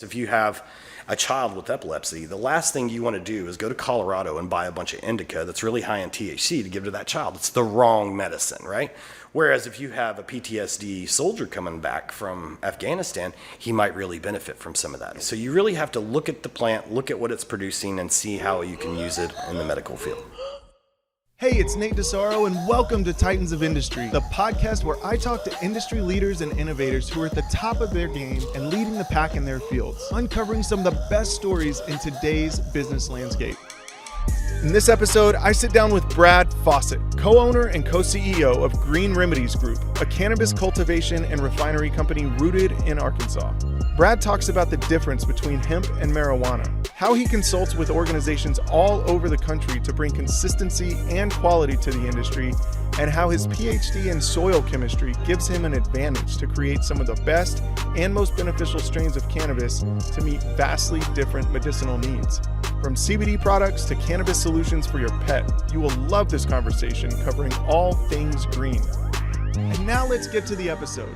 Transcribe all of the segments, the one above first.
If you have a child with epilepsy, the last thing you want to do is go to Colorado and buy a bunch of indica that's really high in THC to give to that child. It's the wrong medicine, right? Whereas if you have a PTSD soldier coming back from Afghanistan, he might really benefit from some of that. So you really have to look at the plant, look at what it's producing, and see how you can use it in the medical field. Hey, it's Nate DiSarro, and welcome to Titans of Industry, the podcast where I talk to industry leaders and innovators who are at the top of their game and leading the pack in their fields, uncovering some of the best stories in today's business landscape. In this episode, I sit down with Brad Fausett, co-owner and co-CEO of Green Remedies Group, a cannabis cultivation and refinery company rooted in Arkansas. Brad talks about the difference between hemp and marijuana, how he consults with organizations all over the country to bring consistency and quality to the industry, and how his PhD in soil chemistry gives him an advantage to create some of the best and most beneficial strains of cannabis to meet vastly different medicinal needs. From CBD products to cannabis solutions for your pet, you will love this conversation covering all things green. And now let's get to the episode.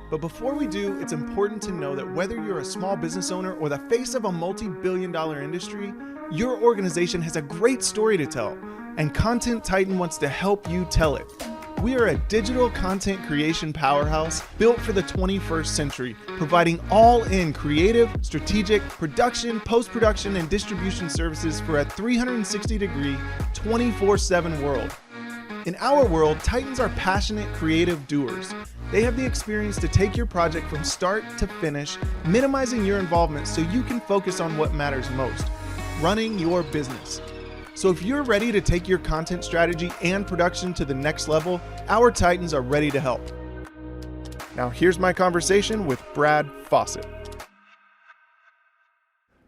But before we do, it's important to know that whether you're a small business owner or the face of a multi-billion-dollar industry, your organization has a great story to tell, and Content Titan wants to help you tell it. We are a digital content creation powerhouse built for the 21st century, providing all-in creative, strategic, production, post-production, and distribution services for a 360-degree, 24/7 world. In our world, Titans are passionate, creative doers. They have the experience to take your project from start to finish, minimizing your involvement so you can focus on what matters most, running your business. So if you're ready to take your content strategy and production to the next level, our Titans are ready to help. Now here's my conversation with Brad Fausett.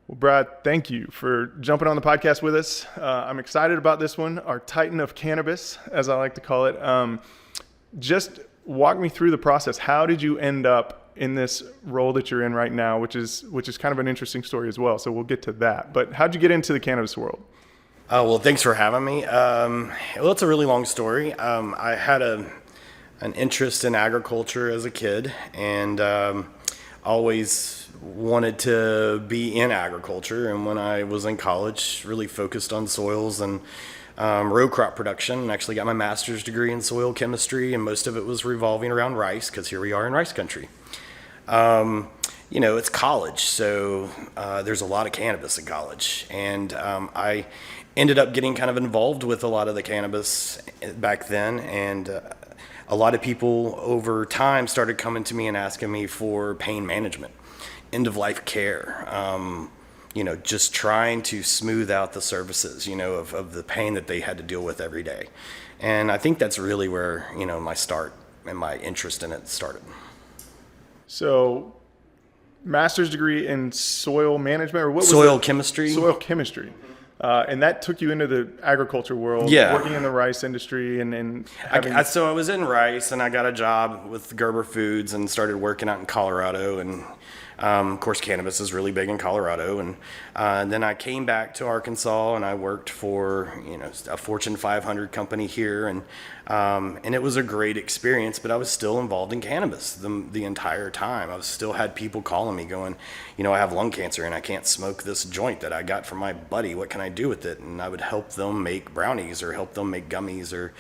Well, Brad, thank you for jumping on the podcast with us. I'm excited about this one, our Titan of Cannabis, as I like to call it. Just walk me through the process. How did you end up in this role that you're in right now, which is kind of an interesting story as well. So we'll get to that. But how'd you get into the cannabis world? Oh, well, thanks for having me. Well, it's a really long story. I had an interest in agriculture as a kid, and always wanted to be in agriculture. And when I was in college, really focused on soils and row crop production, and actually got my master's degree in soil chemistry, and most of it was revolving around rice, because here we are in rice country. It's college, so there's a lot of cannabis in college, and I ended up getting kind of involved with a lot of the cannabis back then, and a lot of people over time started coming to me and asking me for pain management, end-of-life care, just trying to smooth out the services, of the pain that they had to deal with every day. And I think that's really where, my start and my interest in it started. So, master's degree in soil management, or what was Soil chemistry. Soil chemistry. And that took you into the agriculture world, working in the rice industry and having... So I was in rice, and I got a job with Gerber Foods and started working out in Colorado. And of course, cannabis is really big in Colorado. And then I came back to Arkansas, and I worked for a Fortune 500 company here, and it was a great experience. But I was still involved in cannabis the entire time. I still had people calling me, going, I have lung cancer, and I can't smoke this joint that I got from my buddy. What can I do with it? And I would help them make brownies, or help them make gummies, or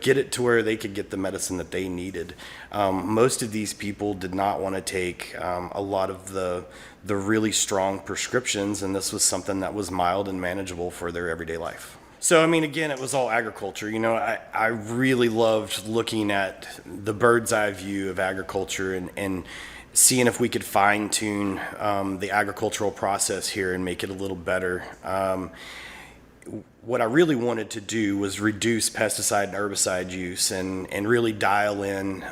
get it to where they could get the medicine that they needed. Most of these people did not want to take a lot of the really strong prescriptions, and this was something that was mild and manageable for their everyday life. So, again, it was all agriculture. I really loved looking at the bird's eye view of agriculture and seeing if we could fine tune the agricultural process here and make it a little better. What I really wanted to do was reduce pesticide and herbicide use and really dial in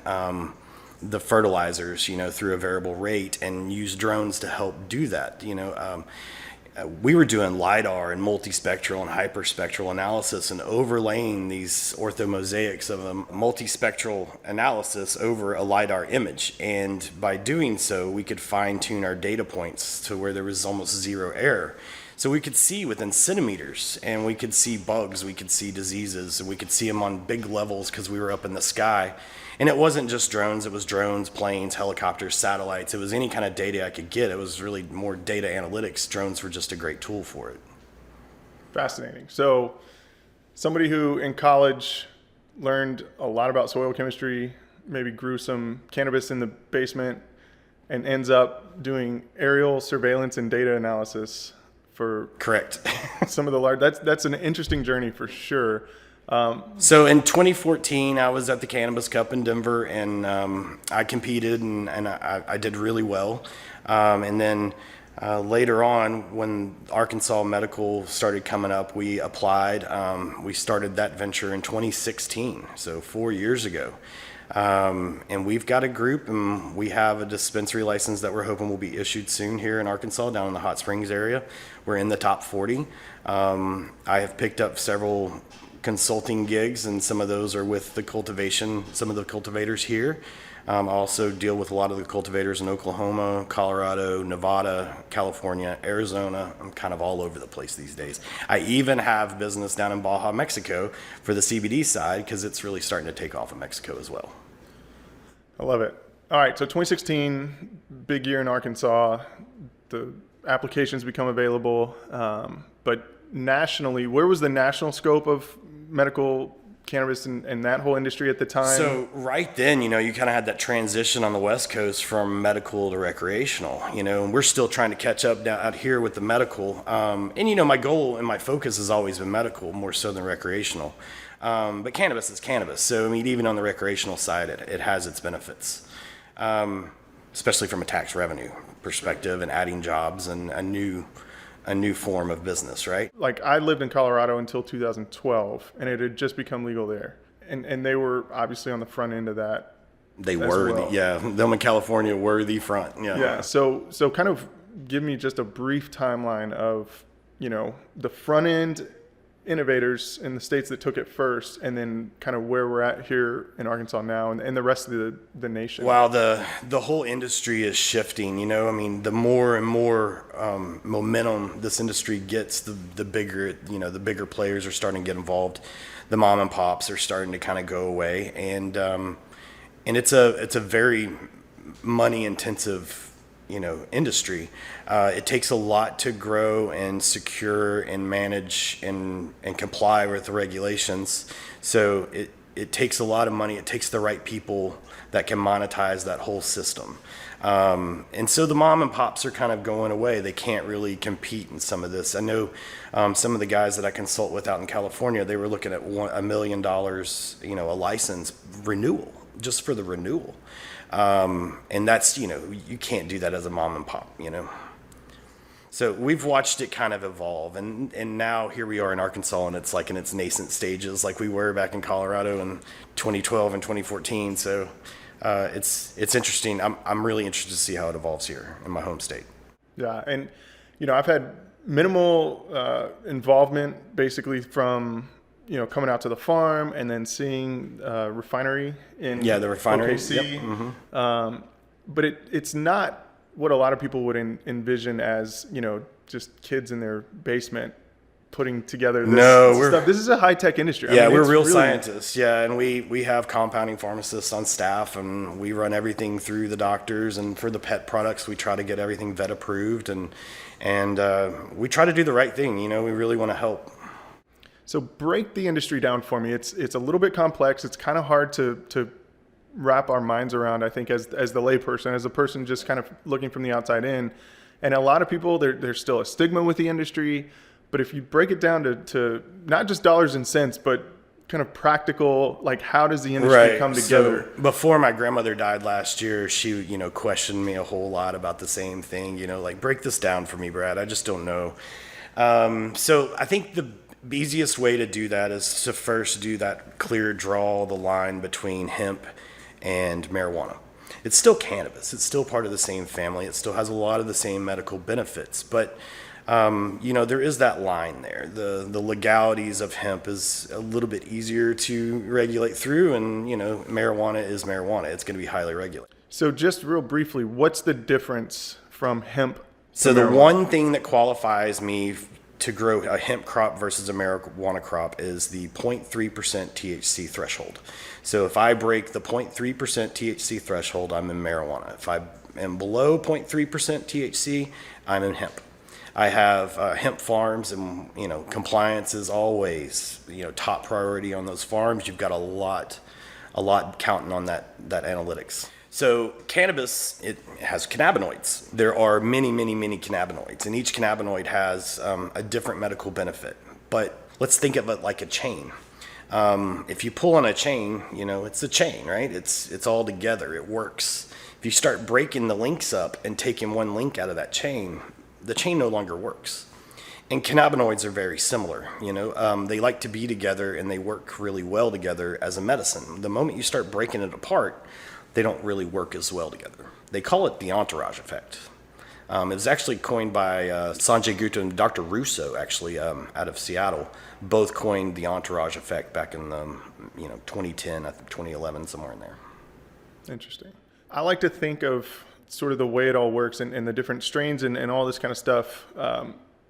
the fertilizers, through a variable rate, and use drones to help do that. We were doing LiDAR and multispectral and hyperspectral analysis and overlaying these orthomosaics of a multispectral analysis over a LiDAR image. And by doing so, we could fine tune our data points to where there was almost zero error. So we could see within centimeters, and we could see bugs, we could see diseases, and we could see them on big levels because we were up in the sky. And it wasn't just drones, it was drones, planes, helicopters, satellites. It was any kind of data I could get. It was really more data analytics. Drones were just a great tool for it. Fascinating. So somebody who in college learned a lot about soil chemistry, maybe grew some cannabis in the basement, and ends up doing aerial surveillance and data analysis for Correct. some of the large. That's an interesting journey for sure. So in 2014, I was at the Cannabis Cup in Denver, and I competed, and I did really well. And then later on, when Arkansas Medical started coming up, we applied. We started that venture in 2016, so 4 years ago. And we've got a group, and we have a dispensary license that we're hoping will be issued soon here in Arkansas, down in the Hot Springs area. We're in the top 40. I have picked up several consulting gigs, and some of those are with the cultivation, some of the cultivators here. I also deal with a lot of the cultivators in Oklahoma, Colorado, Nevada, California, Arizona. I'm kind of all over the place these days. I even have business down in Baja, Mexico for the CBD side, because it's really starting to take off in Mexico as well. I love it. All right, so 2016, big year in Arkansas. The applications become available, but nationally, where was the national scope of medical cannabis and that whole industry at the time? So right then, you kind of had that transition on the West Coast from medical to recreational, and we're still trying to catch up down out here with the medical. And my goal and my focus has always been medical, more so than recreational. But cannabis is cannabis. So, even on the recreational side, it has its benefits, especially from a tax revenue perspective and adding jobs and a new form of business, right? Like, I lived in Colorado until 2012, and it had just become legal there. And they were obviously on the front end of that. They were, well. Them in California were the front. Yeah. So kind of give me just a brief timeline of, the front end innovators in the states that took it first, and then kind of where we're at here in Arkansas now, and the rest of the nation. Wow, the whole industry is shifting. The more and more momentum this industry gets, the bigger the bigger players are starting to get involved. The mom and pops are starting to kind of go away, and it's a very money intensive industry. It takes a lot to grow and secure and manage and comply with the regulations. So it takes a lot of money. It takes the right people that can monetize that whole system. And so the mom and pops are kind of going away. They can't really compete in some of this. I know some of the guys that I consult with out in California, they were looking at $1 million, a license renewal, just for the renewal. And that's, you can't do that as a mom and pop, So we've watched it kind of evolve, and now here we are in Arkansas, and it's like in its nascent stages, like we were back in Colorado in 2012 and 2014. So it's interesting. I'm really interested to see how it evolves here in my home state. Yeah, and I've had minimal involvement basically from coming out to the farm and then seeing refinery in the refinery. OKC. Yep. Mm-hmm. But it's not what a lot of people would envision as just kids in their basement putting together this stuff. This is a high-tech industry. We're real scientists. Yeah, and we have compounding pharmacists on staff, and we run everything through the doctors. And for the pet products, we try to get everything vet approved, and we try to do the right ththing. We really want to help. So break the industry down for me. It's a little bit complex. It's kind of hard to wrap our minds around, I think, as the layperson, as a person just kind of looking from the outside in. And a lot of people, there's still a stigma with the industry. But if you break it down to not just dollars and cents, but kind of practical, like how does the industry come together? So before my grandmother died last year, she, questioned me a whole lot about the same thing, like, break this down for me, Brad. I just don't know. So I think the easiest way to do that is to first do that clear draw the line between hemp and marijuana. It's still cannabis. It's still part of the same family. It still has a lot of the same medical benefits, but there is that line there. The legalities of hemp is a little bit easier to regulate through, and marijuana is marijuana. It's going to be highly regulated. So just real briefly, what's the difference from hemp So the one thing that qualifies me to grow a hemp crop versus a marijuana crop is the 0.3% THC threshold. So if I break the 0.3% THC threshold, I'm in marijuana. If I am below 0.3% THC, I'm in hemp. I have hemp farms, and compliance is always top priority on those farms. You've got a lot counting on that analytics. So cannabis, it has cannabinoids. There are many cannabinoids, and each cannabinoid has a different medical benefit. But let's think of it like a chain. If you pull on a chain, it's a chain, right? It's all together. It works. If you start breaking the links up and taking one link out of that chain, the chain no longer works. And cannabinoids are very similar. They like to be together, and they work really well together as a medicine. The moment you start breaking it apart, they don't really work as well together. They call it the entourage effect. It was actually coined by Sanjay Gupta and Dr. Russo, actually, out of Seattle. Both coined the entourage effect back in the 2010, I think 2011, somewhere in there. Interesting. I like to think of sort of the way it all works and the different strains and all this kind of stuff,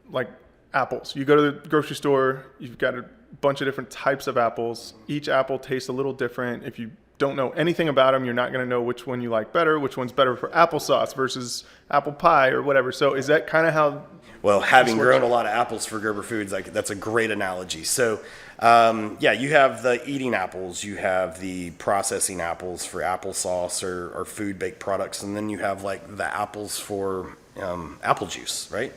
like apples. You go to the grocery store, you've got a bunch of different types of apples. Each apple tastes a little different. If you don't know anything about them, you're not going to know which one you like better, which one's better for applesauce versus apple pie or whatever. So is that kind of how? Well, having grown a lot of apples for Gerber Foods, that's a great analogy. So, you have the eating apples, you have the processing apples for applesauce or food baked products, and then you have like the apples for apple juice, right?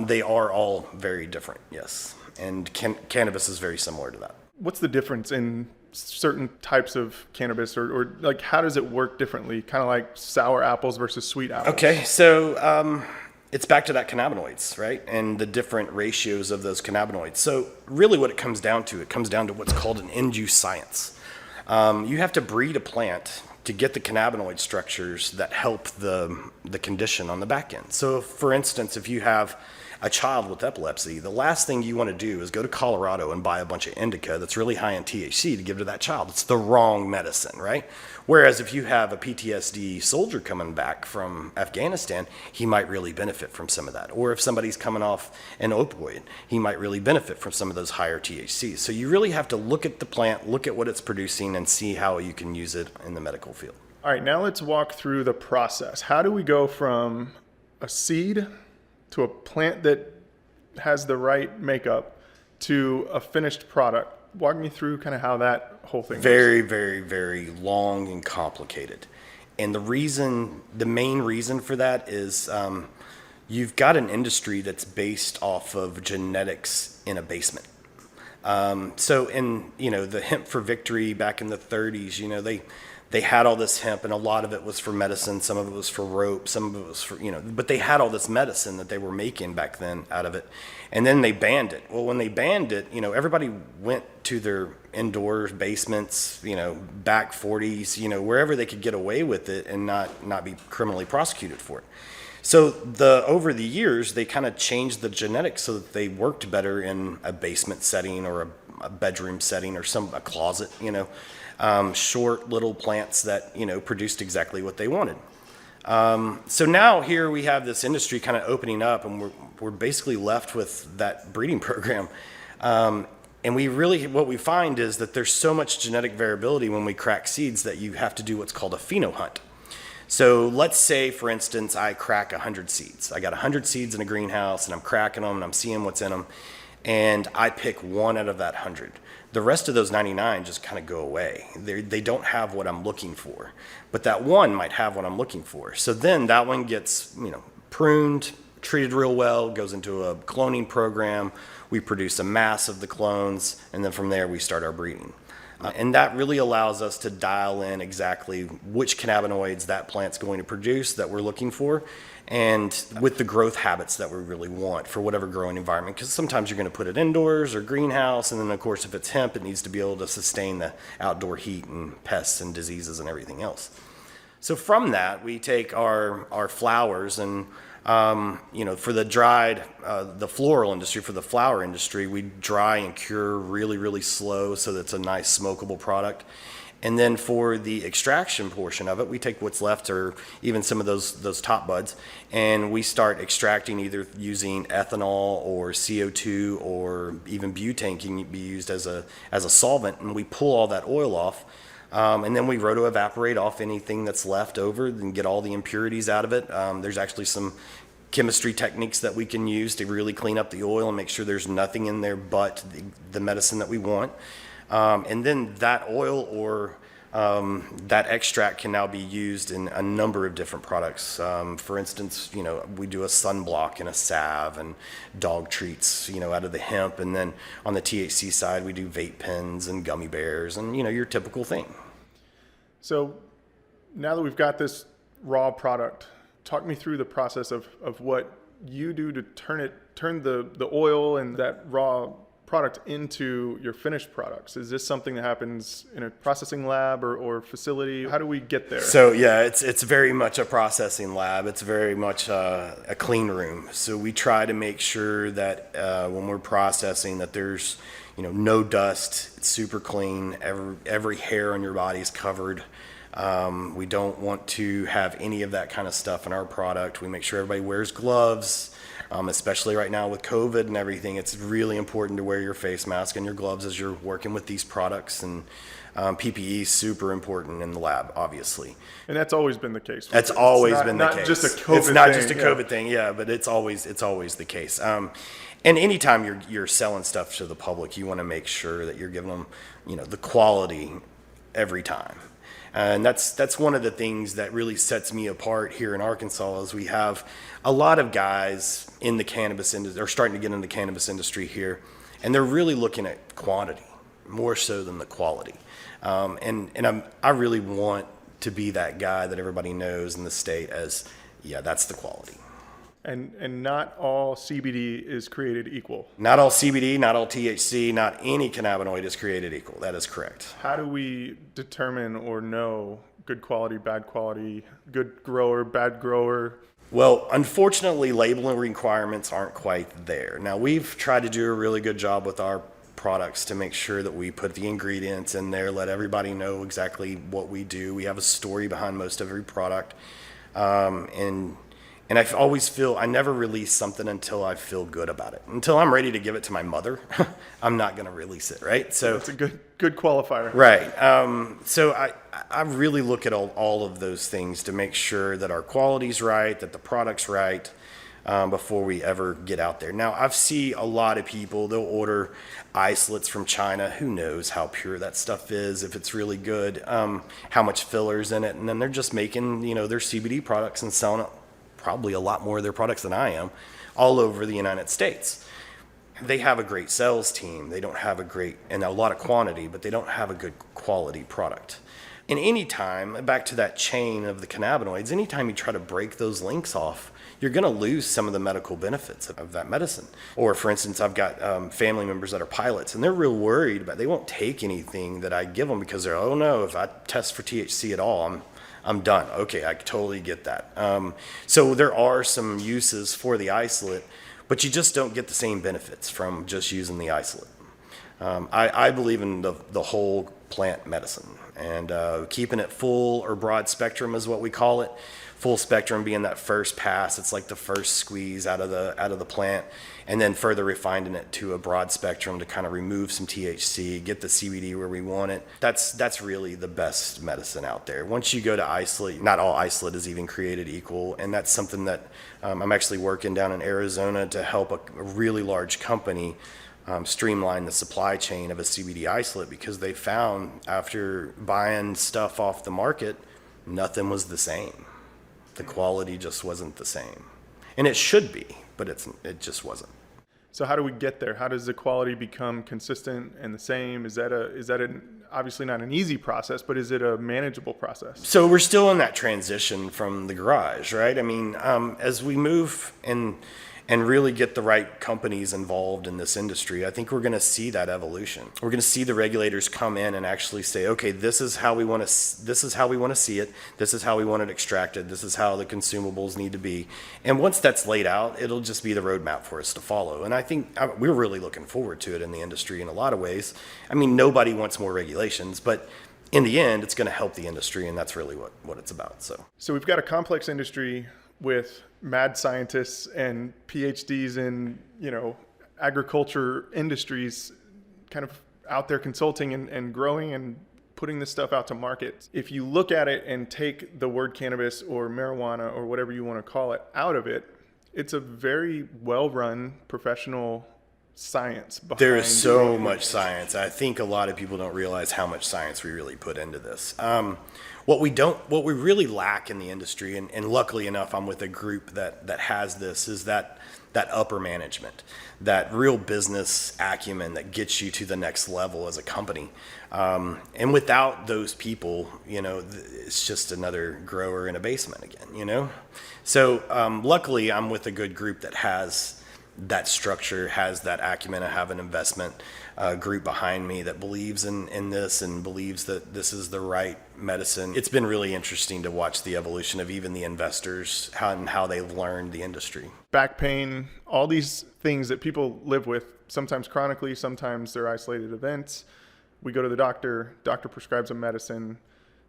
They are all very different, yes. And cannabis is very similar to that. What's the difference in certain types of cannabis, or like how does it work differently? Kind of like sour apples versus sweet apples. Okay, so it's back to that cannabinoids, right? And the different ratios of those cannabinoids. So really what it comes down to what's called an end-use science. You have to breed a plant to get the cannabinoid structures that help the condition on the back end. So for instance, if you have a child with epilepsy, the last thing you want to do is go to Colorado and buy a bunch of indica that's really high in THC to give to that child. It's the wrong medicine, right? Whereas if you have a PTSD soldier coming back from Afghanistan, he might really benefit from some of that. Or if somebody's coming off an opioid, he might really benefit from some of those higher THCs. So you really have to look at the plant, look at what it's producing, and see how you can use it in the medical field. All right, now let's walk through the process. How do we go from a seed to a plant that has the right makeup to a finished product? Walk me through kind of how that whole thing Very, very, very long and complicated. And the main reason for that is you've got an industry that's based off of genetics in a basement. So in, the hemp for victory back in the 30s, they had all this hemp, and a lot of it was for medicine. Some of it was for rope. Some of it was for, but they had all this medicine that they were making back then out of it. And then they banned it. Well, when they banned it, everybody went to their indoors, basements, back 40s, wherever they could get away with it and not be criminally prosecuted for it. So over the years, they kind of changed the genetics so that they worked better in a basement setting or a bedroom setting or a closet, short little plants that, produced exactly what they wanted. So now here we have this industry kind of opening up, and we're basically left with that breeding program. And what we find is that there's so much genetic variability when we crack seeds that you have to do what's called a pheno hunt. So let's say, for instance, I crack 100 seeds. I got 100 seeds in a greenhouse, and I'm cracking them, and I'm seeing what's in them, and I pick one out of that 100. The rest of those 99 just kind of go away. They don't have what I'm looking for, but that one might have what I'm looking for. So then that one gets, pruned, treated real well, goes into a cloning program. We produce a mass of the clones, and then from there we start our breeding. And that really allows us to dial in exactly which cannabinoids that plant's going to produce that we're looking for, and with the growth habits that we really want for whatever growing environment. Because sometimes you're going to put it indoors or greenhouse, and then of course if it's hemp, it needs to be able to sustain the outdoor heat and pests and diseases and everything else. So from that, we take our flowers and for the dried, the floral industry, for the flower industry, we dry and cure really, really slow so that it's a nice smokable product. And then for the extraction portion of it, we take what's left or even some of those top buds, and we start extracting either using ethanol or CO2 or even butane can be used as a solvent, and we pull all that oil off. And then we roto-evaporate off anything that's left over and get all the impurities out of it. There's actually some chemistry techniques that we can use to really clean up the oil and make sure there's nothing in there but the medicine that we want. And then that oil or that extract can now be used in a number of different products. For instance, we do a sunblock and a salve and dog treats, out of the hemp. And then on the THC side, we do vape pens and gummy bears and, your typical thing. So now that we've got this raw product, talk me through the process of what you do to turn the oil and that raw product into your finished products. Is this something that happens in a processing lab or facility? How do we get there? So yeah, it's very much a processing lab. It's very much a clean room. So we try to make sure that when we're processing that there's no dust. It's super clean. Every hair on your body is covered. We don't want to have any of that kind of stuff in our product. We make sure everybody wears gloves. Especially right now with COVID and everything, it's really important to wear your face mask and your gloves as you're working with these products. And PPE is super important in the lab, obviously. And that's always been the case. That's always been the case. Not just a COVID thing. It's not just a COVID thing, yeah, but it's always the case. And anytime you're selling stuff to the public, you want to make sure that you're giving them, the quality every time. And that's one of the things that really sets me apart here in Arkansas is we have a lot of guys in the cannabis industry, or starting to get into the cannabis industry here, and they're really looking at quantity more so than the quality. I really want to be that guy that everybody knows in the state as, yeah, that's the quality. And not all CBD is created equal. Not all CBD, not all THC, not any cannabinoid is created equal. That is correct. How do we determine or know good quality, bad quality, good grower, bad grower? Well, unfortunately, labeling requirements aren't quite there. Now, we've tried to do a really good job with our products to make sure that we put the ingredients in there, let everybody know exactly what we do. We have a story behind most of every product. And I always feel I never release something until I feel good about it. Until I'm ready to give it to my mother, I'm not going to release it, right? So it's a good qualifier. Right. So I really look at all of those things to make sure that our quality's right, that the product's right, before we ever get out there. Now, I've seen a lot of people, they'll order isolates from China. Who knows how pure that stuff is, if it's really good, how much filler's in it. And then they're just making, their CBD products and selling it. Probably a lot more of their products than I am, all over the United States. They have a great sales team. They don't have and a lot of quantity, but they don't have a good quality product. And anytime, back to that chain of the cannabinoids, anytime you try to break those links off, you're going to lose some of the medical benefits of that medicine. Or for instance, I've got family members that are pilots, and they're real worried about, they won't take anything that I give them because they're, oh no, if I test for THC at all, I'm done. Okay, I totally get that. So there are some uses for the isolate, but you just don't get the same benefits from just using the isolate. I believe in the whole plant medicine, and keeping it full or broad spectrum is what we call it. Full spectrum being that first pass, it's like the first squeeze out of the plant, and then further refining it to a broad spectrum to kind of remove some THC, get the CBD where we want it. That's really the best medicine out there. Once you go to isolate, not all isolate is even created equal, and that's something that I'm actually working down in Arizona to help a really large company streamline the supply chain of a CBD isolate, because they found after buying stuff off the market, nothing was the same. The quality just wasn't the same. And it should be, but it just wasn't. So how do we get there? How does the quality become consistent and the same? Is that obviously not an easy process, but is it a manageable process? So we're still in that transition from the garage, right? I mean, as we move and really get the right companies involved in this industry, I think we're going to see that evolution. We're going to see the regulators come in and actually say, okay, this is how we want to see it. This is how we want it extracted. This is how the consumables need to be. And once that's laid out, it'll just be the roadmap for us to follow. And I think we're really looking forward to it in the industry in a lot of ways. I mean, nobody wants more regulations, but in the end, it's going to help the industry, and that's really what it's about. So we've got a complex industry with mad scientists and PhDs in, agriculture industries kind of out there consulting and growing and putting this stuff out to market. If you look at it and take the word cannabis or marijuana or whatever you want to call it out of it, it's a very well-run professional science behind. There is so much science. I think a lot of people don't realize how much science we really put into this. What we really lack in the industry, and luckily enough, I'm with a group that has this, is that upper management, that real business acumen that gets you to the next level as a company. And without those people, it's just another grower in a basement again, So luckily, I'm with a good group that has that structure, has that acumen. I have an investment group behind me that believes in this and believes that this is the right medicine. It's been really interesting to watch the evolution of even the investors, how they've learned the industry. Back pain, all these things that people live with, sometimes chronically, sometimes they're isolated events. We go to the doctor prescribes a medicine.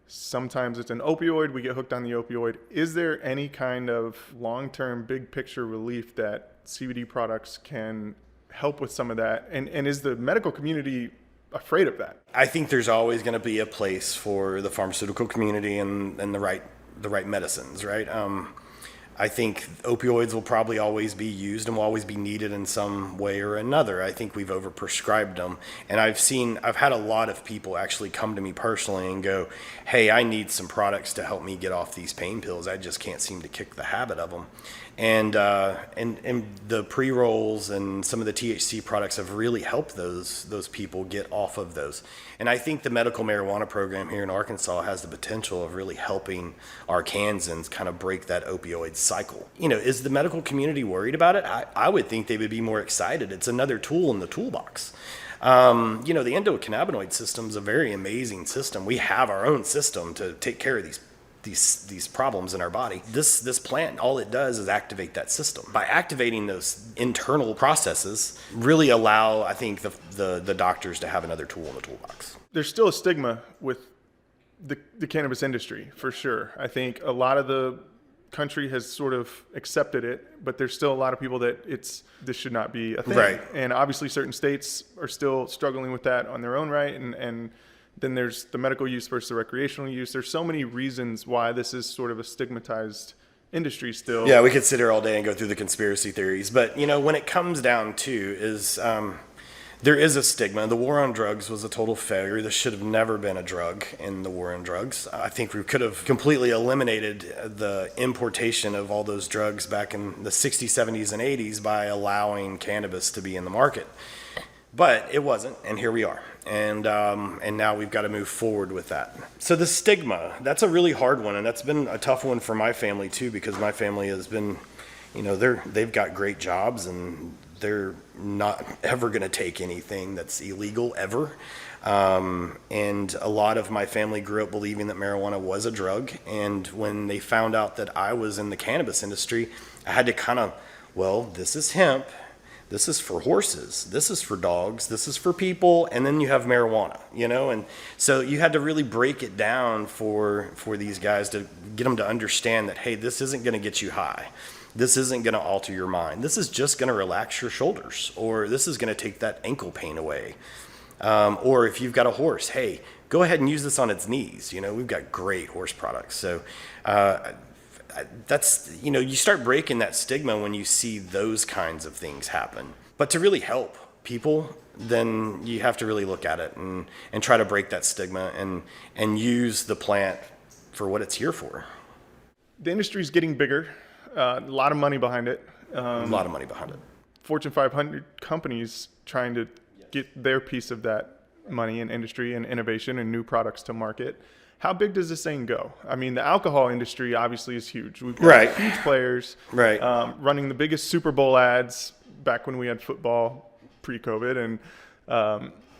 Sometimes it's an opioid, we get hooked on the opioid. Is there any kind of long-term big picture relief that CBD products can help with some of that? And is the medical community afraid of that? I think there's always going to be a place for the pharmaceutical community and the right medicines, right? I think opioids will probably always be used and will always be needed in some way or another. I think we've overprescribed them. And I've had a lot of people actually come to me personally and go, hey, I need some products to help me get off these pain pills. I just can't seem to kick the habit of them. And the pre-rolls and some of the THC products have really helped those people get off of those. And I think the medical marijuana program here in Arkansas has the potential of really helping Arkansans kind of break that opioid cycle. Is the medical community worried about it? I would think they would be more excited. It's another tool in the toolbox. The endocannabinoid system is a very amazing system. We have our own system to take care of these problems in our body. This plant, all it does is activate that system. By activating those internal processes, really allow, I think, the doctors to have another tool in the toolbox. There's still a stigma with the cannabis industry, for sure. I think a lot of the country has sort of accepted it, but there's still a lot of people that this should not be a thing. Right. And obviously certain states are still struggling with that on their own right, and then there's the medical use versus the recreational use. There's so many reasons why this is sort of a stigmatized industry still. Yeah, we could sit here all day and go through the conspiracy theories, but when it comes down to is there is a stigma. The war on drugs was a total failure. This should have never been a drug in the war on drugs. I think we could have completely eliminated the importation of all those drugs back in the 60s, 70s, and 80s by allowing cannabis to be in the market. But it wasn't, and here we are. And now we've got to move forward with that. So the stigma, that's a really hard one, and that's been a tough one for my family too, because my family has been, they've got great jobs and they're not ever going to take anything that's illegal ever. And a lot of my family grew up believing that marijuana was a drug. And when they found out that I was in the cannabis industry, I had to this is hemp. This is for horses, this is for dogs, this is for people, and then you have marijuana, and so you had to really break it down for these guys to get them to understand that, hey, this isn't going to get you high. This isn't going to alter your mind. This is just going to relax your shoulders, or this is going to take that ankle pain away. Or if you've got a horse, hey, go ahead and use this on its knees. We've got great horse products. So that's, you start breaking that stigma when you see those kinds of things happen. But to really help people, then you have to really look at it and try to break that stigma and use the plant for what it's here for. The industry's getting bigger, a lot of money behind it. A lot of money behind it. Fortune 500 companies trying to get their piece of that money and industry and innovation and new products to market. How big does this thing go? I mean, the alcohol industry obviously is huge. We've got huge players running the biggest Super Bowl ads back when we had football pre-COVID. And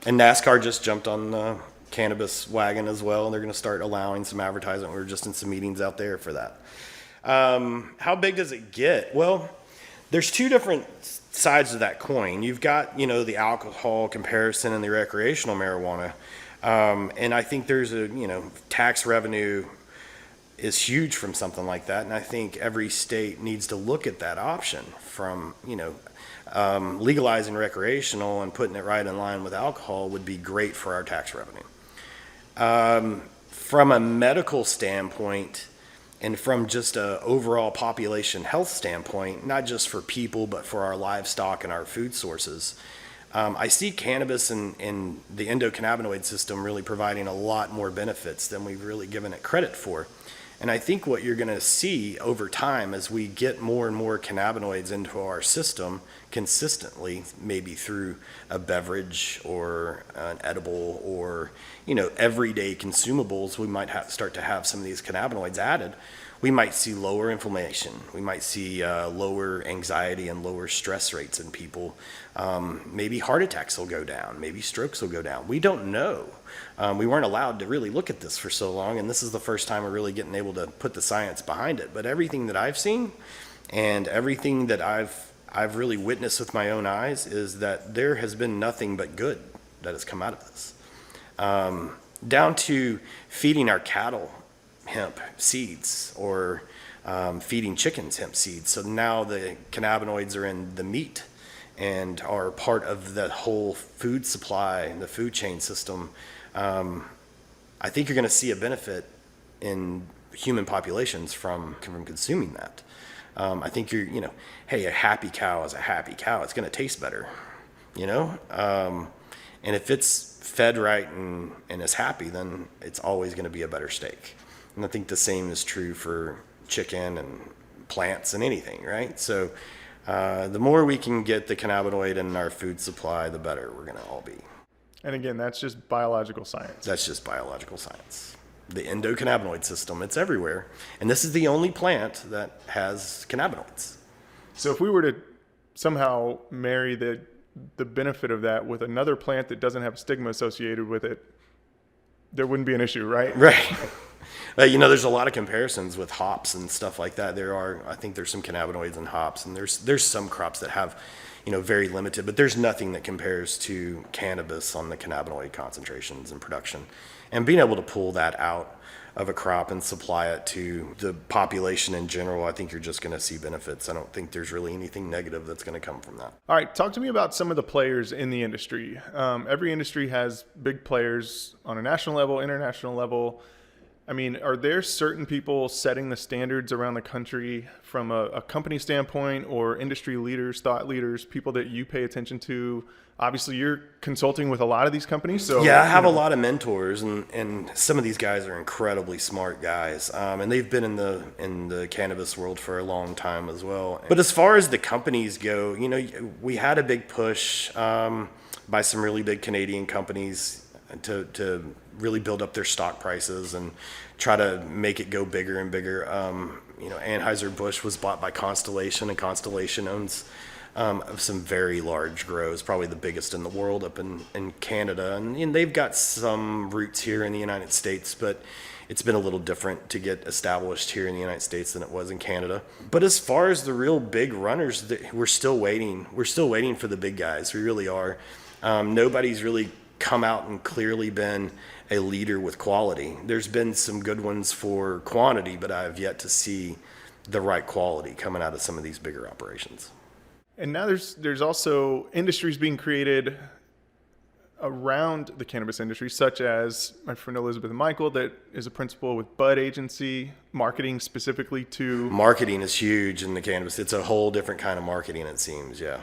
NASCAR just jumped on the cannabis wagon as well, and they're going to start allowing some advertisement. We were just in some meetings out there for that. How big does it get? Well, there's two different sides of that coin. You've got, the alcohol comparison and the recreational marijuana. And I think there's tax revenue is huge from something like that. And I think every state needs to look at that option from, legalizing recreational and putting it right in line with alcohol would be great for our tax revenue. From a medical standpoint and from just a overall population health standpoint, not just for people, but for our livestock and our food sources, I see cannabis and the endocannabinoid system really providing a lot more benefits than we've really given it credit for. And I think what you're going to see over time as we get more and more cannabinoids into our system consistently, maybe through a beverage or an edible or, everyday consumables, we might start to have some of these cannabinoids added. We might see lower inflammation. We might see lower anxiety and lower stress rates in people. Maybe heart attacks will go down. Maybe strokes will go down. We don't know. We weren't allowed to really look at this for so long, and this is the first time we're really getting able to put the science behind it. But everything that I've seen and everything that I've really witnessed with my own eyes is that there has been nothing but good that has come out of this. Down to feeding our cattle hemp seeds or feeding chickens hemp seeds. So now the cannabinoids are in the meat and are part of the whole food supply and the food chain system. I think you're going to see a benefit in human populations from consuming that. I think hey, a happy cow is a happy cow. It's going to taste better, and if it's fed right and is happy, then it's always going to be a better steak. And I think the same is true for chicken and plants and anything, right? So the more we can get the cannabinoid in our food supply, the better we're going to all be. And again, that's just biological science. That's just biological science. The endocannabinoid system, it's everywhere. And this is the only plant that has cannabinoids. So if we were to somehow marry the benefit of that with another plant that doesn't have stigma associated with it, there wouldn't be an issue, right? Right. There's a lot of comparisons with hops and stuff like that. I think there's some cannabinoids in hops, and there's some crops that have, very limited, but there's nothing that compares to cannabis on the cannabinoid concentrations and production. And being able to pull that out of a crop and supply it to the population in general, I think you're just going to see benefits. I don't think there's really anything negative that's going to come from that. All right, talk to me about some of the players in the industry. Every industry has big players on a national level, international level. I mean, are there certain people setting the standards around the country from a company standpoint, or industry leaders, thought leaders, people that you pay attention to? Obviously, you're consulting with a lot of these companies. So yeah, I have a lot of mentors, and some of these guys are incredibly smart guys, and they've been in the cannabis world for a long time as well. But as far as the companies go, we had a big push by some really big Canadian companies to really build up their stock prices and try to make it go bigger and bigger. Anheuser-Busch was bought by Constellation, and Constellation owns some very large grows, probably the biggest in the world up in Canada. And they've got some roots here in the United States, but it's been a little different to get established here in the United States than it was in Canada. But as far as the real big runners, we're still waiting. We're still waiting for the big guys. We really are. Nobody's really come out and clearly been a leader with quality. There's been some good ones for quantity, but I've yet to see the right quality coming out of some of these bigger operations. And now there's also industries being created around the cannabis industry, such as my friend Elizabeth Michael, that is a principal with Bud Agency, marketing specifically to... Marketing is huge in the cannabis. It's a whole different kind of marketing, it seems, yeah.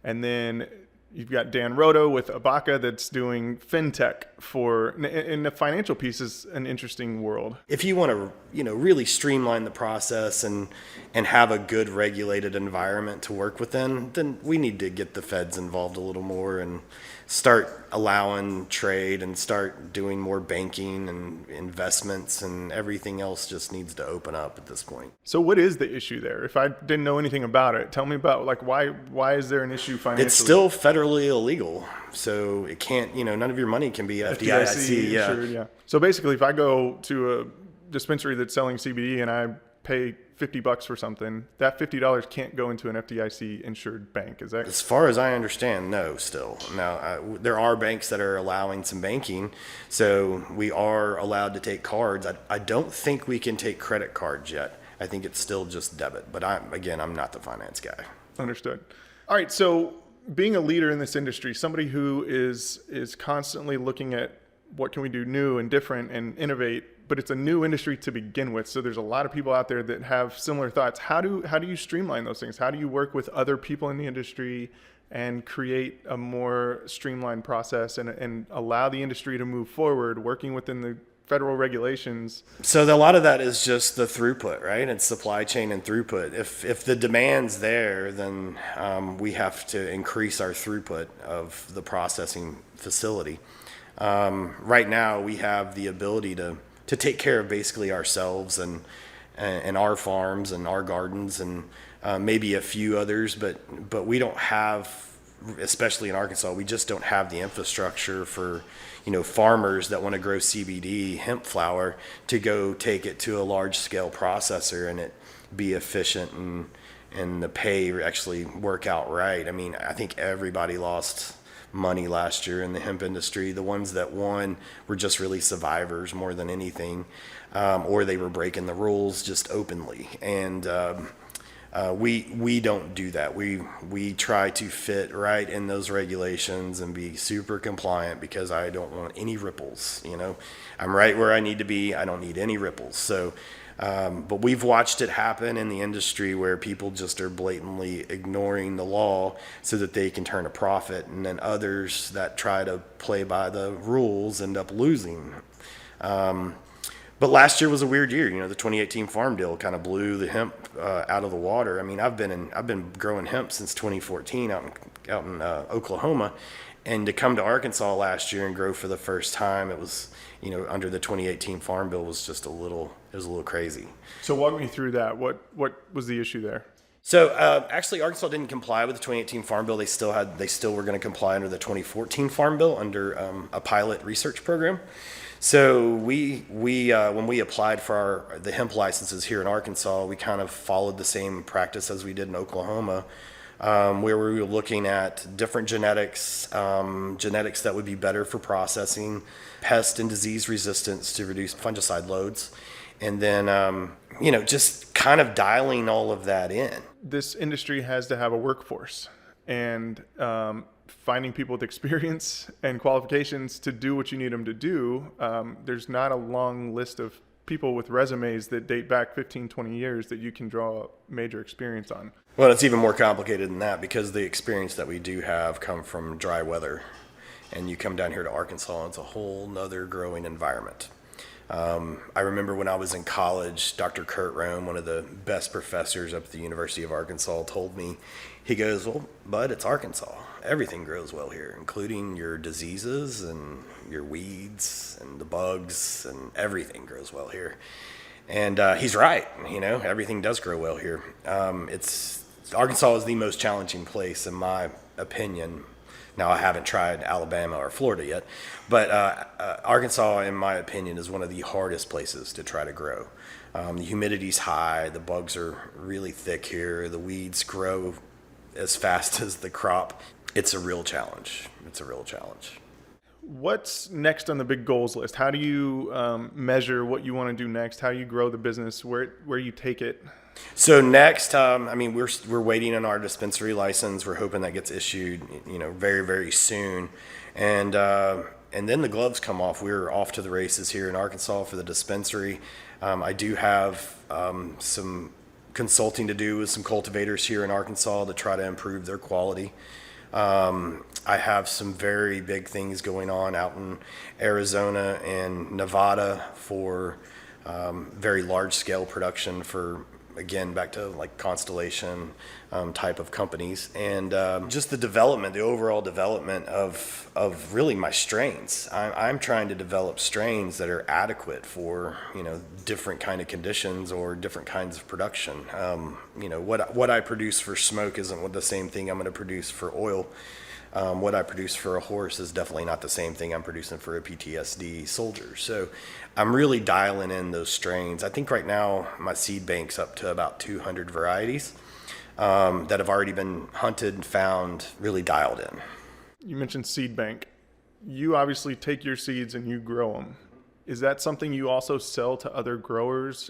And then you've got Dan Roto with Abaca that's doing fintech and the financial piece is an interesting world. If you want to, really streamline the process and have a good regulated environment to work within, then we need to get the feds involved a little more and start allowing trade and start doing more banking and investments, and everything else just needs to open up at this point. So what is the issue there? If I didn't know anything about it, tell me about why is there an issue financially? It's still federally illegal. So it can't, none of your money can be FDIC. Yeah. Sure, yeah. So basically if I go to a dispensary that's selling CBD and I pay $50 for something, that $50 can't go into an FDIC insured bank. Is that? As far as I understand, no, still. Now, there are banks that are allowing some banking, so we are allowed to take cards. I don't think we can take credit cards yet. I think it's still just debit, but I'm not the finance guy. Understood. All right, so being a leader in this industry, somebody who is constantly looking at what can we do new and different and innovate, but it's a new industry to begin with. So there's a lot of people out there that have similar thoughts. How do you streamline those things? How do you work with other people in the industry and create a more streamlined process and allow the industry to move forward, working within the federal regulations? So a lot of that is just the throughput, right? It's supply chain and throughput. If the demand's there, then we have to increase our throughput of the processing facility. Right now, we have the ability to take care of basically ourselves and our farms and our gardens and maybe a few others, but we don't have, especially in Arkansas, we just don't have the infrastructure for, farmers that want to grow CBD hemp flower to go take it to a large scale processor and it be efficient and the pay actually work out right. I mean, I think everybody lost money last year in the hemp industry. The ones that won were just really survivors more than anything, or they were breaking the rules just openly. And we don't do that. We try to fit right in those regulations and be super compliant because I don't want any ripples. I'm right where I need to be. I don't need any ripples. So. But we've watched it happen in the industry where people just are blatantly ignoring the law so that they can turn a profit, and then others that try to play by the rules end up losing. But last year was a weird year. The 2018 Farm Bill kind of blew the hemp out of the water. I mean, I've been growing hemp since 2014 out in Oklahoma, and to come to Arkansas last year and grow for the first time, it was under the 2018 Farm Bill was just a little crazy. So walk me through that. What was the issue there? So actually, Arkansas didn't comply with the 2018 Farm Bill. They still were going to comply under the 2014 Farm Bill under a pilot research program. So we when we applied for the hemp licenses here in Arkansas, we kind of followed the same practice as we did in Oklahoma, where we were looking at different genetics that would be better for processing, pest and disease resistance to reduce fungicide loads, and then just kind of dialing all of that in. This industry has to have a workforce, and finding people with experience and qualifications to do what you need them to do. There's not a long list of people with resumes that date back 15, 20 years that you can draw major experience on. Well, it's even more complicated than that because the experience that we do have come from dry weather. And you come down here to Arkansas, and it's a whole nother growing environment. I remember when I was in college, Dr. Kurt Rome, one of the best professors up at the University of Arkansas, told me, he goes, "Well, bud, it's Arkansas. Everything grows well here, including your diseases and your weeds and the bugs, and everything grows well here." And he's right. Everything does grow well here. Arkansas is the most challenging place, in my opinion. Now, I haven't tried Alabama or Florida yet, but Arkansas, in my opinion, is one of the hardest places to try to grow. The humidity's high, the bugs are really thick here, the weeds grow as fast as the crop. It's a real challenge. What's next on the big goals list? How do you measure what you want to do next? How do you grow the business? Where you take it? So next, we're waiting on our dispensary license. We're hoping that gets issued, very, very soon, and then the gloves come off. We're off to the races here in Arkansas for the dispensary. I do have some consulting to do with some cultivators here in Arkansas to try to improve their quality. I have some very big things going on out in Arizona and Nevada for very large scale production for, again, back to like Constellation type of companies, and just the overall development of really my strains. I'm trying to develop strains that are adequate for different kind of conditions or different kinds of production. What I produce for smoke isn't the same thing I'm going to produce for oil. What I produce for a horse is definitely not the same thing I'm producing for a PTSD soldier. So I'm really dialing in those strains. I think right now my seed bank's up to about 200 varieties that have already been hunted and found, really dialed in. You mentioned seed bank. You obviously take your seeds and you grow them. Is that something you also sell to other growers?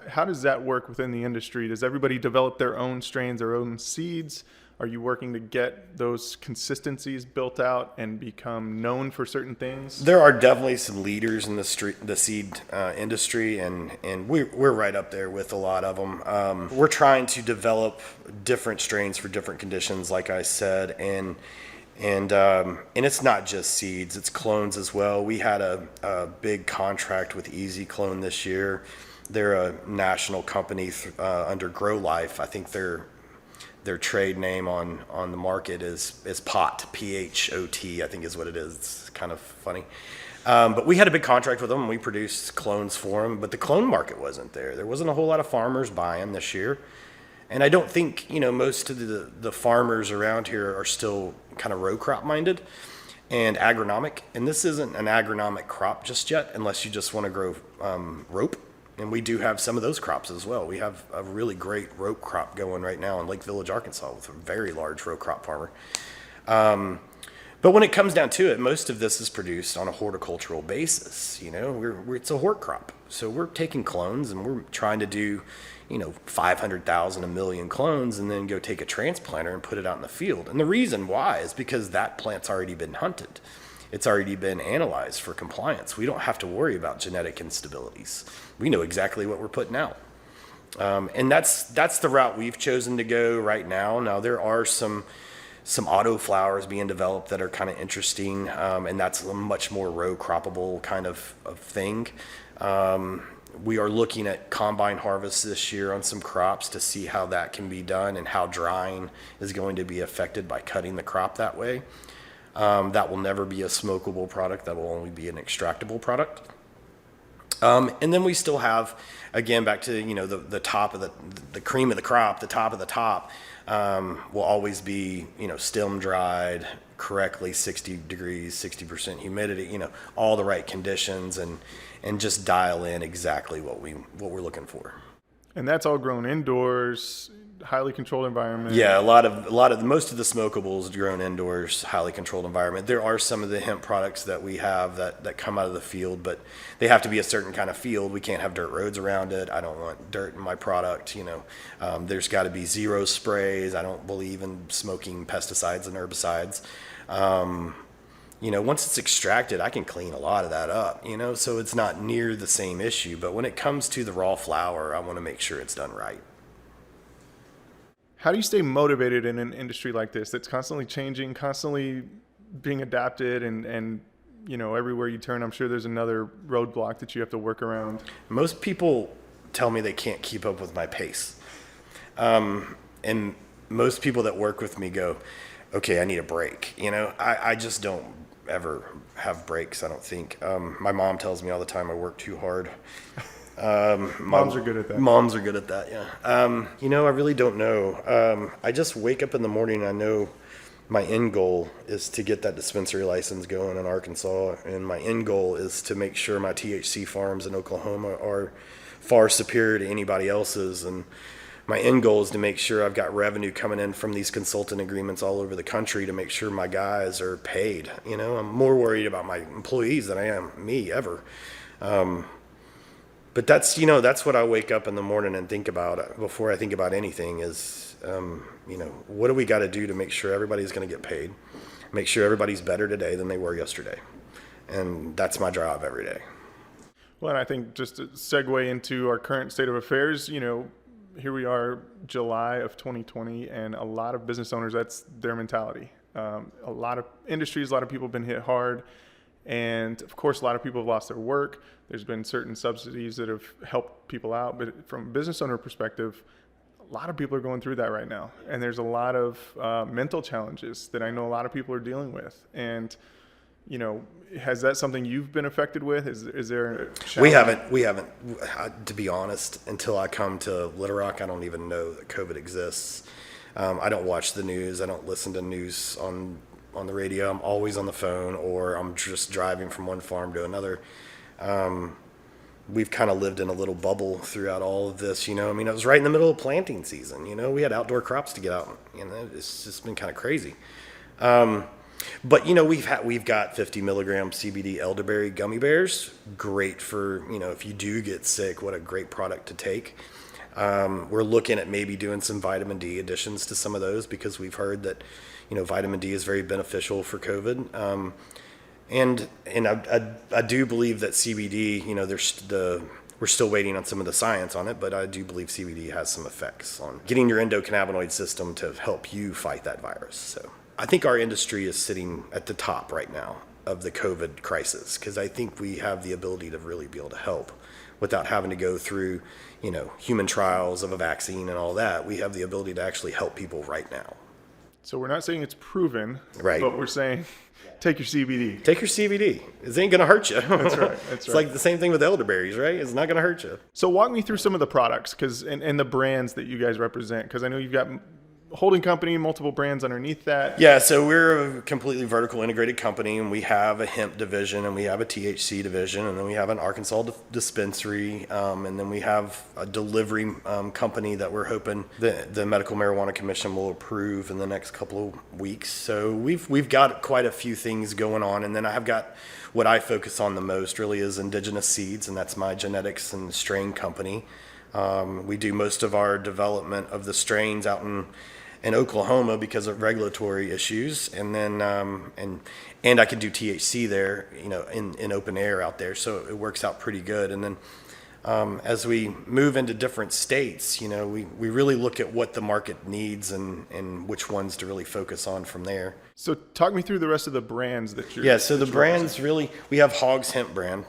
How does that work within the industry? Does everybody develop their own strains, their own seeds? Are you working to get those consistencies built out and become known for certain things? There are definitely some leaders in the seed industry, and we're right up there with a lot of them. We're trying to develop different strains for different conditions, like I said, and it's not just seeds, it's clones as well. We had a big contract with Easy Clone this year. They're a national company under Grow Life. I think their trade name on the market is POT, P-H-O-T, I think is what it is. It's kind of funny. But we had a big contract with them, and we produced clones for them, but the clone market wasn't there. There wasn't a whole lot of farmers buying this year. And I don't think, most of the farmers around here are still kind of row crop minded and agronomic. And this isn't an agronomic crop just yet, unless you just want to grow rope. And we do have some of those crops as well. We have a really great rope crop going right now in Lake Village, Arkansas, with a very large row crop farmer. But when it comes down to it, most of this is produced on a horticultural basis. It's a hort crop. So we're taking clones and we're trying to do 500,000, 1 million clones, and then go take a transplanter and put it out in the field. And the reason why is because that plant's already been hunted. It's already been analyzed for compliance. We don't have to worry about genetic instabilities. We know exactly what we're putting out. And that's the route we've chosen to go right now. Now, there are some auto flowers being developed that are kind of interesting, and that's a much more row croppable kind of thing. We are looking at combine harvests this year on some crops to see how that can be done and how drying is going to be affected by cutting the crop that way. That will never be a smokable product. That will only be an extractable product. And then we still have, again, back to, the top of the cream of the crop, the top of the top, will always be, stem dried correctly, 60 degrees, 60% humidity, all the right conditions, and just dial in exactly what we're looking for. And that's all grown indoors, highly controlled environment. Yeah, most of the smokables grown indoors, highly controlled environment. There are some of the hemp products that we have that come out of the field, but they have to be a certain kind of field. We can't have dirt roads around it. I don't want dirt in my product. There's got to be zero sprays. I don't believe in smoking pesticides and herbicides. Once it's extracted, I can clean a lot of that up, so it's not near the same issue. But when it comes to the raw flower, I want to make sure it's done right. How do you stay motivated in an industry like this that's constantly changing, constantly being adapted, and everywhere you turn, I'm sure there's another roadblock that you have to work around? Most people tell me they can't keep up with my pace. And most people that work with me go, okay, I need a break. I just don't ever have breaks, I don't think. My mom tells me all the time I work too hard. Moms are good at that. Moms are good at that, yeah. I really don't know. I just wake up in the morning, I know my end goal is to get that dispensary license going in Arkansas, and my end goal is to make sure my THC farms in Oklahoma are far superior to anybody else's, and my end goal is to make sure I've got revenue coming in from these consultant agreements all over the country to make sure my guys are paid. I'm more worried about my employees than I am me ever. But that's what I wake up in the morning and think about before I think about anything is, what do we got to do to make sure everybody's going to get paid, make sure everybody's better today than they were yesterday. And that's my job every day. Well, and I think just to segue into our current state of affairs, here we are, July of 2020, and a lot of business owners, that's their mentality. A lot of industries, a lot of people have been hit hard. And of course, a lot of people have lost their work. There's been certain subsidies that have helped people out. But from a business owner perspective, a lot of people are going through that right now. And there's a lot of mental challenges that I know a lot of people are dealing with. And, has that something you've been affected with? Is there a challenge? We haven't, to be honest, until I come to Little Rock, I don't even know that COVID exists. I don't watch the news. I don't listen to news on the radio. I'm always on the phone, or I'm just driving from one farm to another. We've kind of lived in a little bubble throughout all of this, I mean, it was right in the middle of planting season, we had outdoor crops to get out, it's just been kind of crazy. But we've got 50 milligram CBD elderberry gummy bears, great for, if you do get sick, what a great product to take. We're looking at maybe doing some vitamin D additions to some of those, because we've heard that, vitamin D is very beneficial for COVID. And I do believe that CBD, we're still waiting on some of the science on it, but I do believe CBD has some effects on getting your endocannabinoid system to help you fight that virus. So I think our industry is sitting at the top right now of the COVID crisis, because I think we have the ability to really be able to help without having to go through, human trials of a vaccine and all that. We have the ability to actually help people right now. So we're not saying it's proven, right? But we're saying take your CBD. Take your CBD. It ain't going to hurt you. That's right. It's like the same thing with elderberries, right? It's not going to hurt you. So walk me through some of the products and the brands that you guys represent, because I know you've got holding company, multiple brands underneath that. Yeah, so we're a completely vertical integrated company, and we have a hemp division, and we have a THC division, and then we have an Arkansas dispensary, and then we have a delivery company that we're hoping the Medical Marijuana Commission will approve in the next couple of weeks. So we've got quite a few things going on, and then I have got what I focus on the most really is indigenous seeds, and that's my genetics and strain company. We do most of our development of the strains out in Oklahoma because of regulatory issues, and then and I can do THC there, in open air out there, so it works out pretty good. And then as we move into different states, we really look at what the market needs and which ones to really focus on from there. So talk me through the rest of the brands that you're. Yeah, so the brands really, we have Hogs Hemp brand.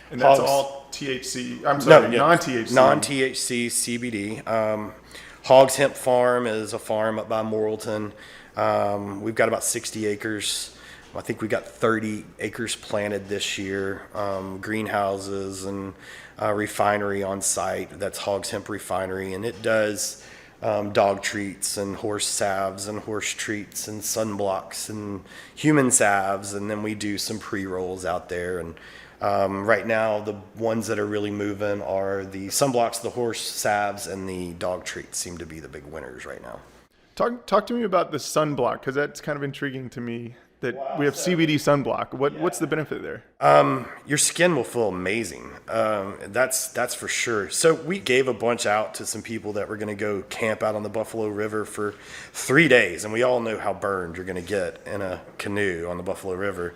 And that's all THC. I'm sorry, non-THC. Non-THC CBD. Hogs Hemp Farm is a farm up by Morrilton. We've got about 60 acres. I think we got 30 acres planted this year. Greenhouses and refinery on site. That's Hogs Hemp Refinery, and it does dog treats and horse salves and horse treats and sunblocks and human salves, and then we do some pre-rolls out there. And right now, the ones that are really moving are the sunblocks, the horse salves, and the dog treats seem to be the big winners right now. Talk to me about the sunblock, because that's kind of intriguing to me. That we have CBD sunblock. What's the benefit there? Your skin will feel amazing. That's for sure. So we gave a bunch out to some people that were going to go camp out on the Buffalo River for 3 days, and we all know how burned you're going to get in a canoe on the Buffalo River.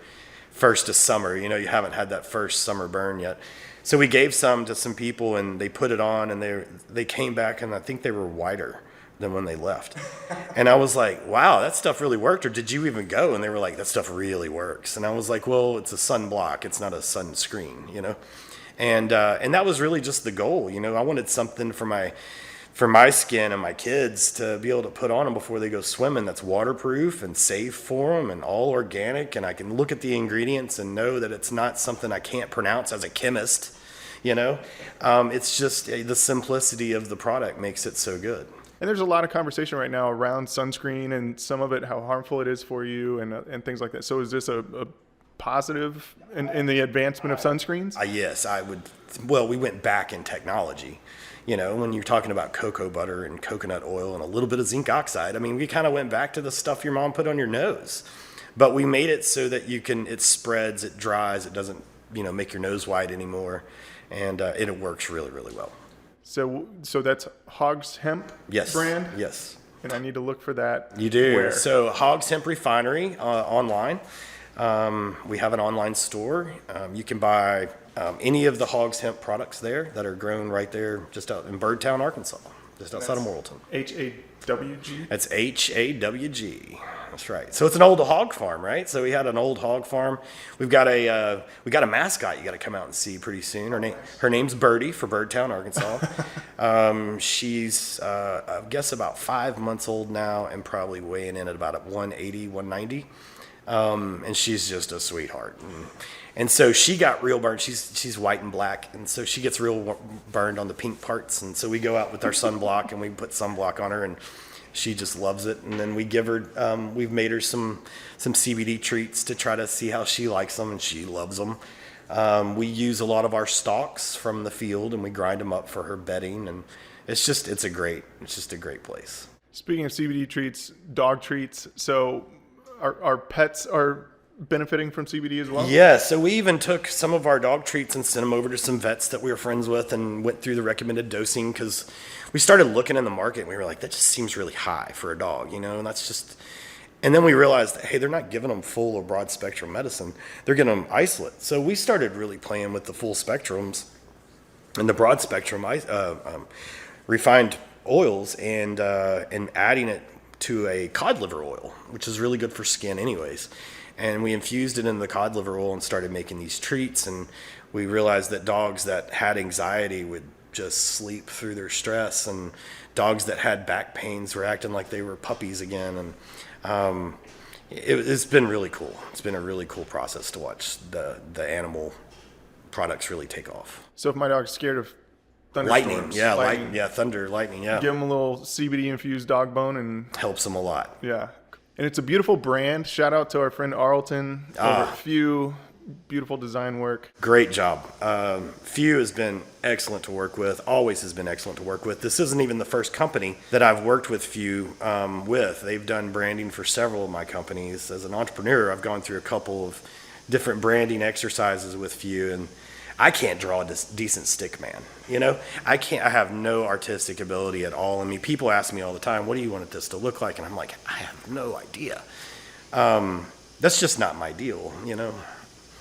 First of summer, you haven't had that first summer burn yet. So we gave some to some people, and they put it on, and they came back, and I think they were whiter than when they left. And I was like, wow, that stuff really worked, or did you even go? And they were like, that stuff really works. And I was like, well, it's a sunblock, it's not a sunscreen, And that was really just the goal. I wanted something for my skin and my kids to be able to put on them before they go swimming that's waterproof and safe for them and all organic, and I can look at the ingredients and know that it's not something I can't pronounce as a chemist. It's just the simplicity of the product makes it so good. And there's a lot of conversation right now around sunscreen and some of it, how harmful it is for you and things like that. So is this a positive in the advancement of sunscreens? Yes, I would. Well, we went back in technology. When you're talking about cocoa butter and coconut oil and a little bit of zinc oxide, we kind of went back to the stuff your mom put on your nose. But we made it so that it spreads, it dries, it doesn't, make your nose white anymore. And it works really, really well. So that's Hogs Hemp brand? Yes. And I need to look for that. You do. Where? So Hogs Hemp Refinery online. We have an online store. You can buy any of the Hogs Hemp products there that are grown right there just out in Birdtown, Arkansas, just outside of Morrilton. HAWG? That's HAWG. That's right. So it's an old hog farm, right? So we had an old hog farm. We got a mascot you got to come out and see pretty soon. Her name's Birdie for Birdtown, Arkansas. She's I guess about 5 months old now and probably weighing in at about 180, 190. And she's just a sweetheart. And so she got real burned. She's white and black, and so she gets real burned on the pink parts. And so we go out with our sunblock and we put sunblock on her, and she just loves it. And then we give her, we've made her some CBD treats to try to see how she likes them, and she loves them. We use a lot of our stalks from the field, and we grind them up for her bedding, and it's just a great place. Speaking of CBD treats, dog treats, so our pets are benefiting from CBD as well? Yeah, so we even took some of our dog treats and sent them over to some vets that we were friends with and went through the recommended dosing, because we started looking in the market and we were like, that just seems really high for a dog, and that's just, and then we realized that, hey, they're not giving them full or broad spectrum medicine, they're giving them isolate. So we started really playing with the full spectrums and the broad spectrum refined oils and adding it to a cod liver oil, which is really good for skin anyways. And we infused it in the cod liver oil and started making these treats. And we realized that dogs that had anxiety would just sleep through their stress, and dogs that had back pains were acting like they were puppies again. And it's been really cool. It's been a really cool process to watch the animal products really take off. So if my dog's scared of thunderstorms, lightning, thunder, lightning, give them a little CBD infused dog bone and helps them a lot. Yeah. And it's a beautiful brand. Shout out to our friend Arlton over at Few. Beautiful design work. Great job. Few has been excellent to work with, always has been excellent to work with. This isn't even the first company that I've worked with Few with. They've done branding for several of my companies. As an entrepreneur, I've gone through a couple of different branding exercises with Few, and I can't draw a decent stick man. I have no artistic ability at all. I mean, people ask me all the time, what do you want this to look like? And I'm like, I have no idea. That's just not my deal,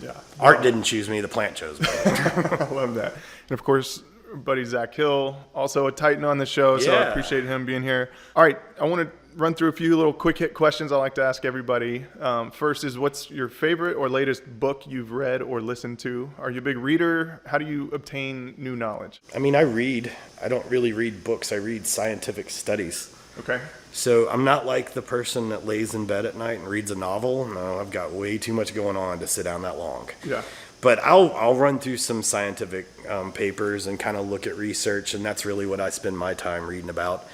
Yeah. Art didn't choose me, the plant chose me. I love that. And of course, buddy Zach Hill, also a Titan on the show, so I appreciate him being here. All right, I want to run through a few little quick hit questions I like to ask everybody. First is, what's your favorite or latest book you've read or listened to? Are you a big reader? How do you obtain new knowledge? I mean, I read. I don't really read books. I read scientific studies. Okay. So I'm not like the person that lays in bed at night and reads a novel. No, I've got way too much going on to sit down that long. Yeah. But I'll run through some scientific papers and kind of look at research, and that's really what I spend my time reading about.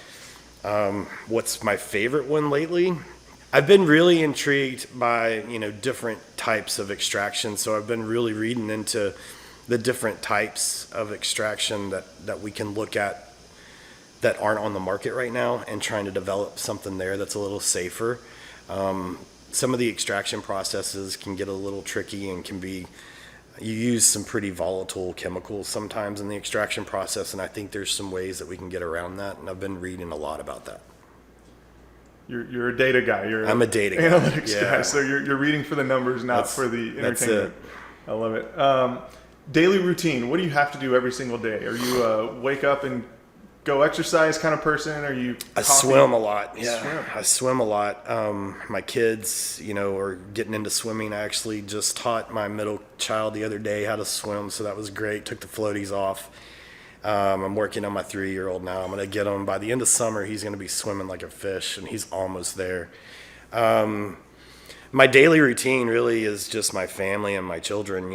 What's my favorite one lately? I've been really intrigued by, different types of extraction. So I've been really reading into the different types of extraction that we can look at that aren't on the market right now, and trying to develop something there that's a little safer. Some of the extraction processes can get a little tricky and you use some pretty volatile chemicals sometimes in the extraction process, and I think there's some ways that we can get around that, and I've been reading a lot about that. You're a data guy. I'm a data guy. Analytics guy. So you're reading for the numbers, not for the entertainment. That's it. I love it. Daily routine. What do you have to do every single day? Are you wake up and go exercise kind of person? Are you I swim a lot. Yeah, I swim a lot. My kids, are getting into swimming. I actually just taught my middle child the other day how to swim, so that was great. Took the floaties off. I'm working on my 3-year-old now. I'm going to get him by the end of summer. He's going to be swimming like a fish, and he's almost there. My daily routine really is just my family and my children.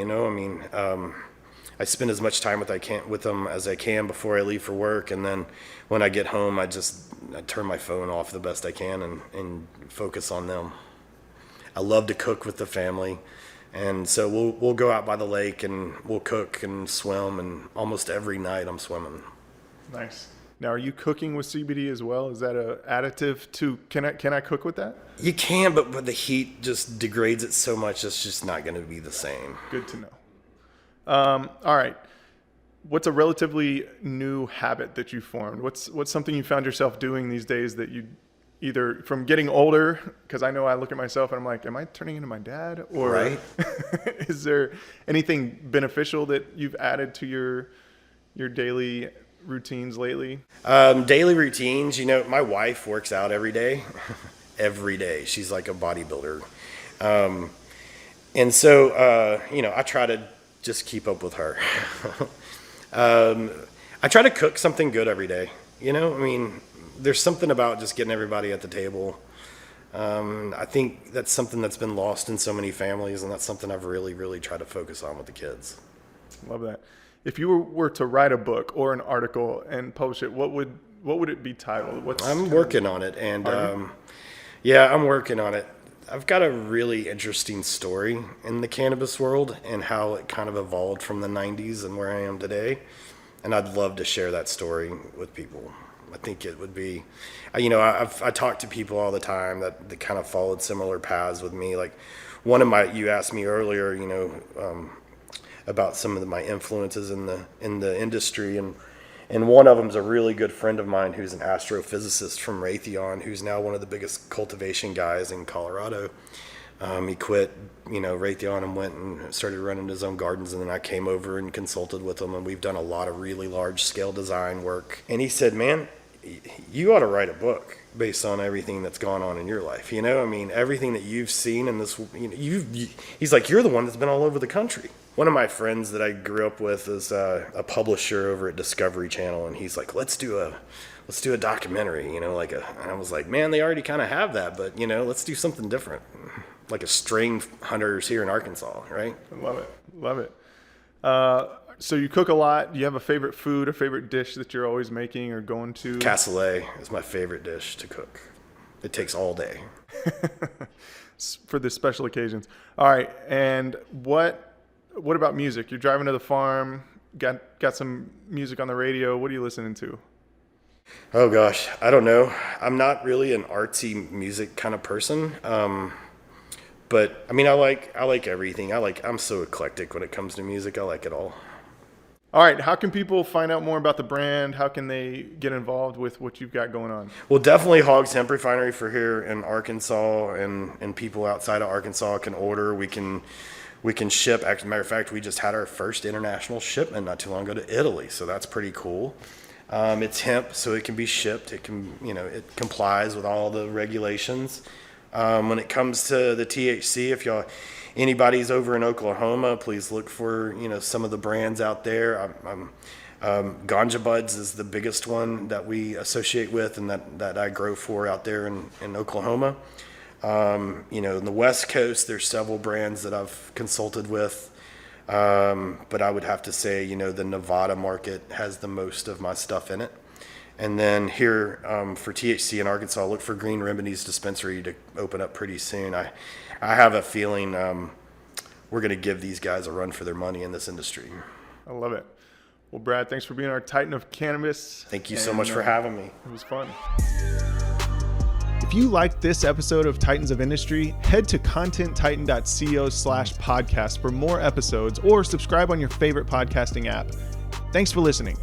I spend as much time with them as I can before I leave for work, and then when I get home, I turn my phone off the best I can and focus on them. I love to cook with the family, and so we'll go out by the lake and we'll cook and swim, and almost every night I'm swimming. Nice. Now, are you cooking with CBD as well? Is that an additive to? Can I cook with that? You can, but the heat just degrades it so much. It's just not going to be the same. Good to know. All right. What's a relatively new habit that you formed? What's something you found yourself doing these days that you either from getting older, because I know I look at myself and I'm like, am I turning into my dad? Or right. Is there anything beneficial that you've added to your daily routines lately? Daily routines, my wife works out every day. Every day. She's like a bodybuilder. And so, I try to just keep up with her. I try to cook something good every day. There's something about just getting everybody at the table. I think that's something that's been lost in so many families, and that's something I've really, really tried to focus on with the kids. Love that. If you were to write a book or an article and publish it, what would would it be titled? I'm working on it, and I'm working on it. I've got a really interesting story in the cannabis world and how it kind of evolved from the 90s and where I am today. And I'd love to share that story with people. I think it would be, I talk to people all the time that kind of followed similar paths with me. Like you asked me earlier, about some of my influences in the industry, and one of them is a really good friend of mine who's an astrophysicist from Raytheon, who's now one of the biggest cultivation guys in Colorado. He quit, Raytheon and went and started running his own gardens, and then I came over and consulted with him, and we've done a lot of really large scale design work. And he said, man, you ought to write a book based on everything that's gone on in your life. Everything that you've seen in this, he's like, you're the one that's been all over the country. One of my friends that I grew up with is a publisher over at Discovery Channel, and he's like, let's do a documentary, and I was like, man, they already kind of have that, but let's do something different, like a strain hunters here in Arkansas, right? Love it. So you cook a lot. Do you have a favorite food, a favorite dish that you're always making or going to? Cassoulet is my favorite dish to cook. It takes all day. For the special occasions. All right, and what about music? You're driving to the farm, got some music on the radio. What are you listening to? Oh gosh, I don't know. I'm not really an artsy music kind of person. But I like everything. I'm so eclectic when it comes to music. I like it all. All right, how can people find out more about the brand? How can they get involved with what you've got going on? Well, definitely Hogs Hemp Refinery for here in Arkansas, and people outside of Arkansas can order. We can ship. As a matter of fact, we just had our first international shipment not too long ago to Italy, so that's pretty cool. It's hemp, so it can be shipped. It can, it complies with all the regulations. When it comes to the THC, if anybody's over in Oklahoma, please look for some of the brands out there. Ganja Buds is the biggest one that we associate with, and that I grow for out there in Oklahoma. In the West Coast, there's several brands that I've consulted with, but I would have to say the Nevada market has the most of my stuff in it. And then here for THC in Arkansas, look for Green Remedies Dispensary to open up pretty soon. I have a feeling we're going to give these guys a run for their money in this industry. I love it. Well, Brad, thanks for being our Titan of Cannabis. Thank you so much for having me. It was fun. If you liked this episode of Titans of Industry, head to contenttitan.co/podcast for more episodes, or subscribe on your favorite podcasting app. Thanks for listening.